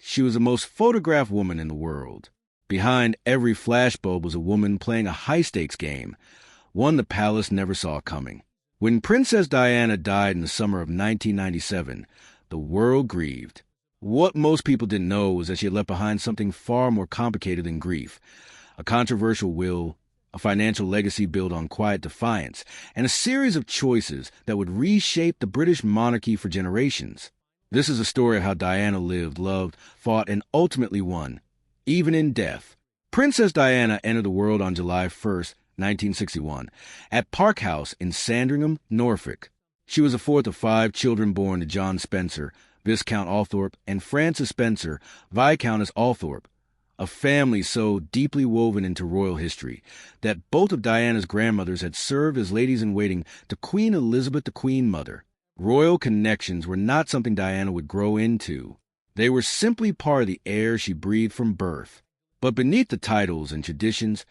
She was the most photographed woman in the world. Behind every flashbulb was a woman playing a high-stakes game, one the palace never saw coming. When Princess Diana died in the summer of 1997, the world grieved. What most people didn't know was that she had left behind something far more complicated than grief: a controversial will, a financial legacy built on quiet defiance, and a series of choices that would reshape the British monarchy for generations. This is a story of how Diana lived, loved, fought, and ultimately won, even in death. Princess Diana entered the world on July 1st, 1961, at Park House in Sandringham, Norfolk. She was the fourth of 5 children born to John Spencer, Viscount Althorp, and Frances Spencer, Viscountess Althorp, a family so deeply woven into royal history that both of Diana's grandmothers had served as ladies-in-waiting to Queen Elizabeth, the Queen Mother. Royal connections were not something Diana would grow into. They were simply part of the air she breathed from birth. But beneath the titles and traditions,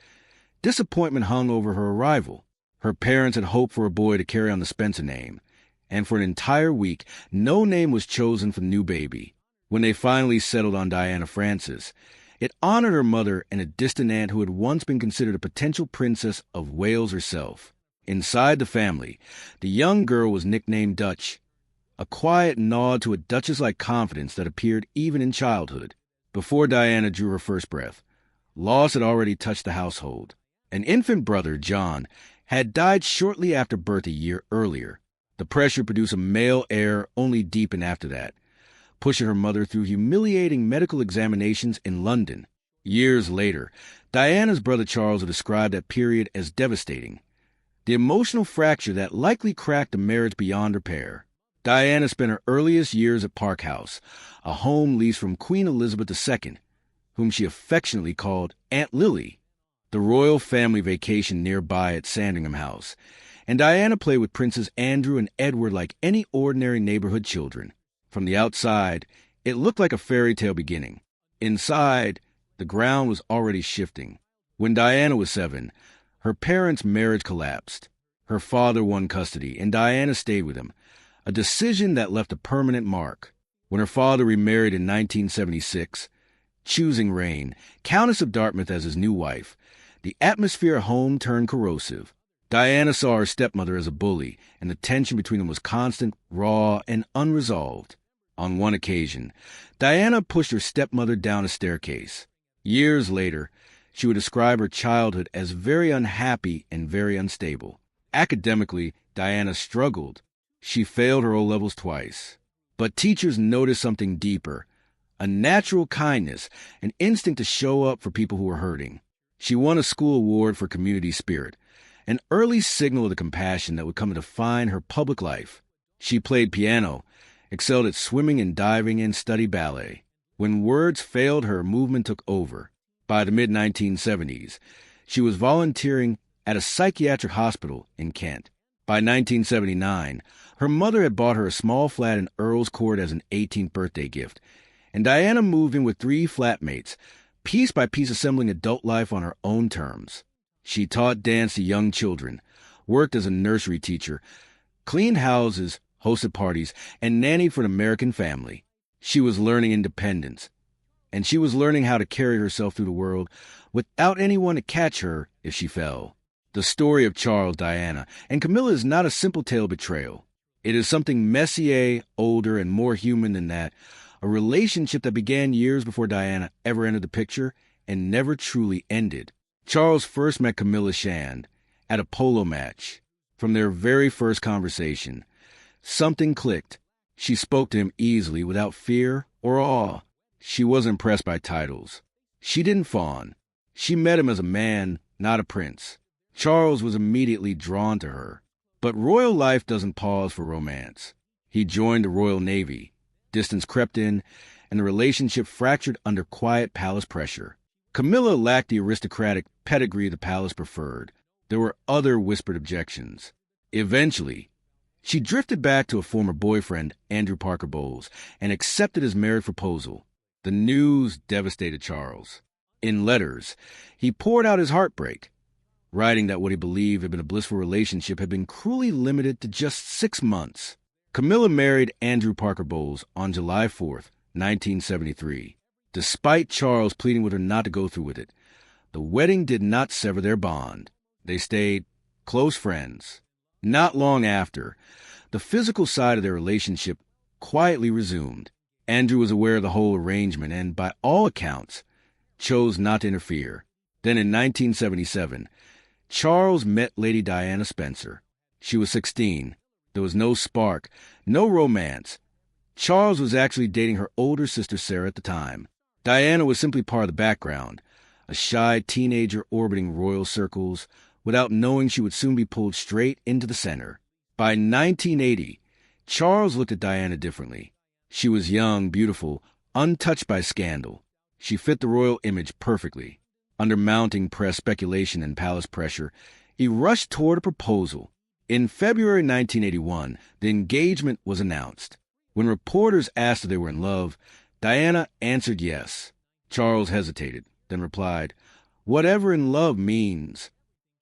disappointment hung over her arrival. Her parents had hoped for a boy to carry on the Spencer name, and for an entire week, no name was chosen for the new baby. When they finally settled on Diana Frances, it honored her mother and a distant aunt who had once been considered a potential princess of Wales herself. Inside the family, the young girl was nicknamed Dutch, a quiet nod to a duchess-like confidence that appeared even in childhood. Before Diana drew her first breath, loss had already touched the household. An infant brother, John, had died shortly after birth a year earlier. The pressure to produce a male heir only deepened after that, pushing her mother through humiliating medical examinations in London. Years later, Diana's brother Charles would describe that period as devastating. The emotional fracture that likely cracked a marriage beyond repair. Diana spent her earliest years at Park House, a home leased from Queen Elizabeth II, whom she affectionately called Aunt Lily. The royal family vacationed nearby at Sandringham House, and Diana played with Princes Andrew and Edward like any ordinary neighborhood children. From the outside, it looked like a fairy tale beginning. Inside, the ground was already shifting. When Diana was 7, her parents' marriage collapsed. Her father won custody, and Diana stayed with him, a decision that left a permanent mark. When her father remarried in 1976, choosing Reign, Countess of Dartmouth, as his new wife, the atmosphere at home turned corrosive. Diana saw her stepmother as a bully, and the tension between them was constant, raw, and unresolved. On one occasion, Diana pushed her stepmother down a staircase. Years later, she would describe her childhood as very unhappy and very unstable. Academically, Diana struggled. She failed her O-levels twice. But teachers noticed something deeper, a natural kindness, an instinct to show up for people who were hurting. She won a school award for community spirit, an early signal of the compassion that would come to define her public life. She played piano, excelled at swimming and diving, and studied ballet. When words failed her, movement took over. By the mid-1970s, she was volunteering at a psychiatric hospital in Kent. By 1979, her mother had bought her a small flat in Earl's Court as an 18th birthday gift, and Diana moved in with 3 flatmates, piece by piece assembling adult life on her own terms. She taught dance to young children, worked as a nursery teacher, cleaned houses, hosted parties, and nannied for an American family. She was learning independence, and she was learning how to carry herself through the world without anyone to catch her if she fell. The story of Charles, Diana, and Camilla is not a simple tale of betrayal. It is something messier, older, and more human than that, a relationship that began years before Diana ever entered the picture and never truly ended. Charles first met Camilla Shand at a polo match. From their very first conversation, something clicked. She spoke to him easily, without fear or awe. She wasn't impressed by titles. She didn't fawn. She met him as a man, not a prince. Charles was immediately drawn to her. But royal life doesn't pause for romance. He joined the Royal Navy. Distance crept in, and the relationship fractured under quiet palace pressure. Camilla lacked the aristocratic pedigree the palace preferred. There were other whispered objections. Eventually, she drifted back to a former boyfriend, Andrew Parker Bowles, and accepted his marriage proposal. The news devastated Charles. In letters, he poured out his heartbreak, writing that what he believed had been a blissful relationship had been cruelly limited to just 6 months. Camilla married Andrew Parker Bowles on July 4th, 1973. Despite Charles pleading with her not to go through with it, the wedding did not sever their bond. They stayed close friends. Not long after, the physical side of their relationship quietly resumed. Andrew was aware of the whole arrangement and, by all accounts, chose not to interfere. Then in 1977, Charles met Lady Diana Spencer. She was 16. There was no spark, no romance. Charles was actually dating her older sister Sarah at the time. Diana was simply part of the background, a shy teenager orbiting royal circles, without knowing she would soon be pulled straight into the center. By 1980, Charles looked at Diana differently. She was young, beautiful, untouched by scandal. She fit the royal image perfectly. Under mounting press speculation and palace pressure, he rushed toward a proposal. In February 1981, the engagement was announced. When reporters asked if they were in love, Diana answered yes. Charles hesitated, then replied, "Whatever in love means."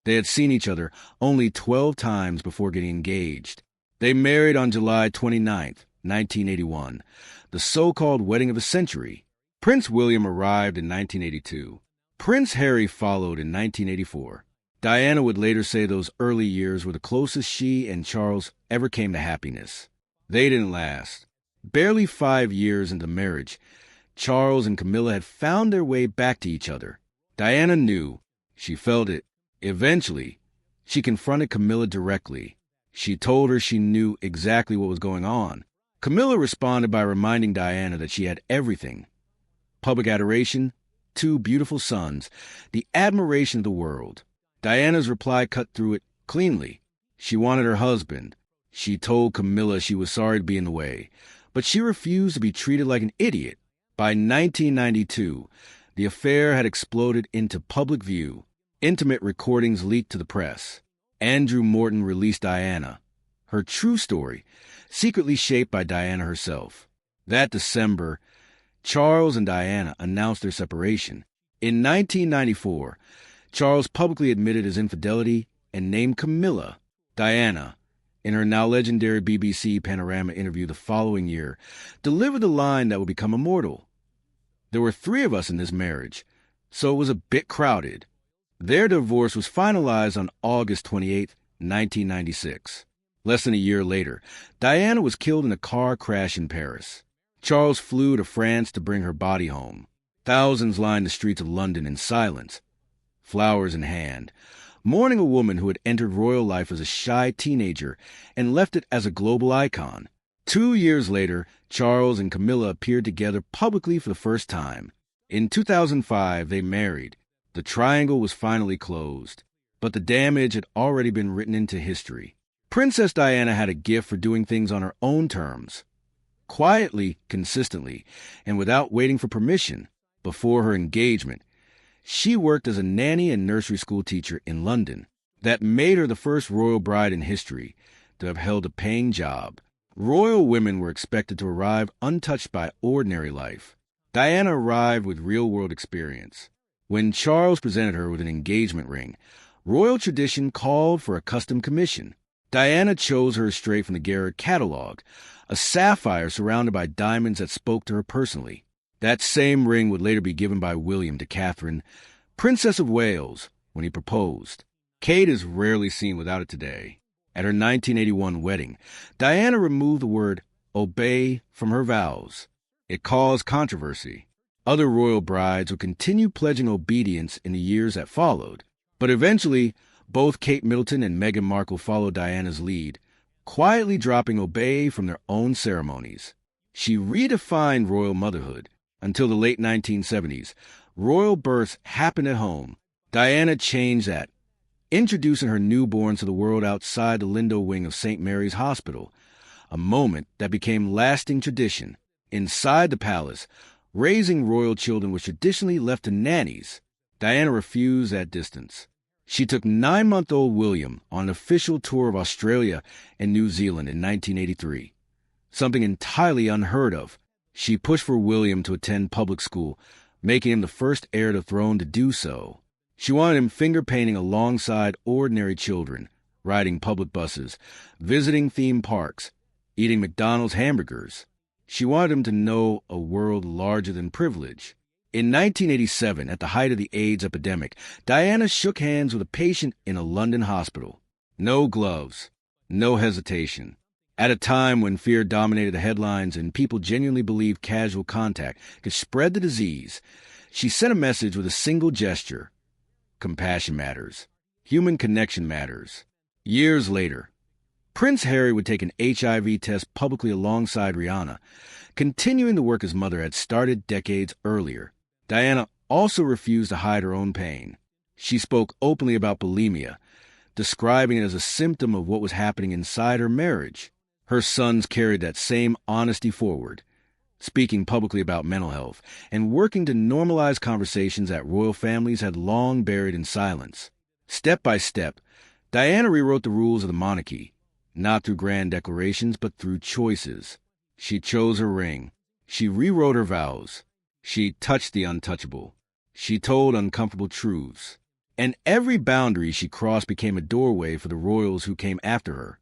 They had seen each other only 12 times before getting engaged. They married on July 29, 1981, the so-called wedding of the century. Prince William arrived in 1982. Prince Harry followed in 1984. Diana would later say those early years were the closest she and Charles ever came to happiness. They didn't last. Barely 5 years into marriage, Charles and Camilla had found their way back to each other. Diana knew. She felt it. Eventually, she confronted Camilla directly. She told her she knew exactly what was going on. Camilla responded by reminding Diana that she had everything: public adoration, 2 beautiful sons, the admiration of the world. Diana's reply cut through it cleanly. She wanted her husband. She told Camilla she was sorry to be in the way, but she refused to be treated like an idiot. By 1992, the affair had exploded into public view. Intimate recordings leaked to the press. Andrew Morton released Diana, her true story, secretly shaped by Diana herself. That December, Charles and Diana announced their separation. In 1994, Charles publicly admitted his infidelity and named Camilla. Diana, in her now legendary BBC Panorama interview the following year, delivered the line that would become immortal. "There were 3 of us in this marriage, so it was a bit crowded." Their divorce was finalized on August 28, 1996. Less than a year later, Diana was killed in a car crash in Paris. Charles flew to France to bring her body home. Thousands lined the streets of London in silence, flowers in hand, mourning a woman who had entered royal life as a shy teenager and left it as a global icon. 2 years later, Charles and Camilla appeared together publicly for the first time. In 2005, they married. The triangle was finally closed, but the damage had already been written into history. Princess Diana had a gift for doing things on her own terms, quietly, consistently, and without waiting for permission. Before her engagement, she worked as a nanny and nursery school teacher in London. That made her the first royal bride in history to have held a paying job. Royal women were expected to arrive untouched by ordinary life. Diana arrived with real-world experience. When Charles presented her with an engagement ring, royal tradition called for a custom commission. Diana chose her straight from the Garrett catalog, a sapphire surrounded by diamonds that spoke to her personally. That same ring would later be given by William to Catherine, Princess of Wales, when he proposed. Kate is rarely seen without it today. At her 1981 wedding, Diana removed the word "obey" from her vows. It caused controversy. Other royal brides would continue pledging obedience in the years that followed. But eventually, both Kate Middleton and Meghan Markle followed Diana's lead, quietly dropping "obey" from their own ceremonies. She redefined royal motherhood. Until the late 1970s, royal births happened at home. Diana changed that, introducing her newborns to the world outside the Lindo wing of St. Mary's Hospital, a moment that became lasting tradition. Inside the palace, raising royal children was traditionally left to nannies. Diana refused that distance. She took 9-month-old William on an official tour of Australia and New Zealand in 1983. Something entirely unheard of. She pushed for William to attend public school, making him the first heir to the throne to do so. She wanted him finger-painting alongside ordinary children, riding public buses, visiting theme parks, eating McDonald's hamburgers. She wanted him to know a world larger than privilege. In 1987, at the height of the AIDS epidemic, Diana shook hands with a patient in a London hospital. No gloves, no hesitation. At a time when fear dominated the headlines and people genuinely believed casual contact could spread the disease, she sent a message with a single gesture. Compassion matters. Human connection matters. Years later, Prince Harry would take an HIV test publicly alongside Rihanna, continuing the work his mother had started decades earlier. Diana also refused to hide her own pain. She spoke openly about bulimia, describing it as a symptom of what was happening inside her marriage. Her sons carried that same honesty forward, speaking publicly about mental health and working to normalize conversations that royal families had long buried in silence. Step by step, Diana rewrote the rules of the monarchy, not through grand declarations, but through choices. She chose her ring. She rewrote her vows. She touched the untouchable. She told uncomfortable truths. And every boundary she crossed became a doorway for the royals who came after her.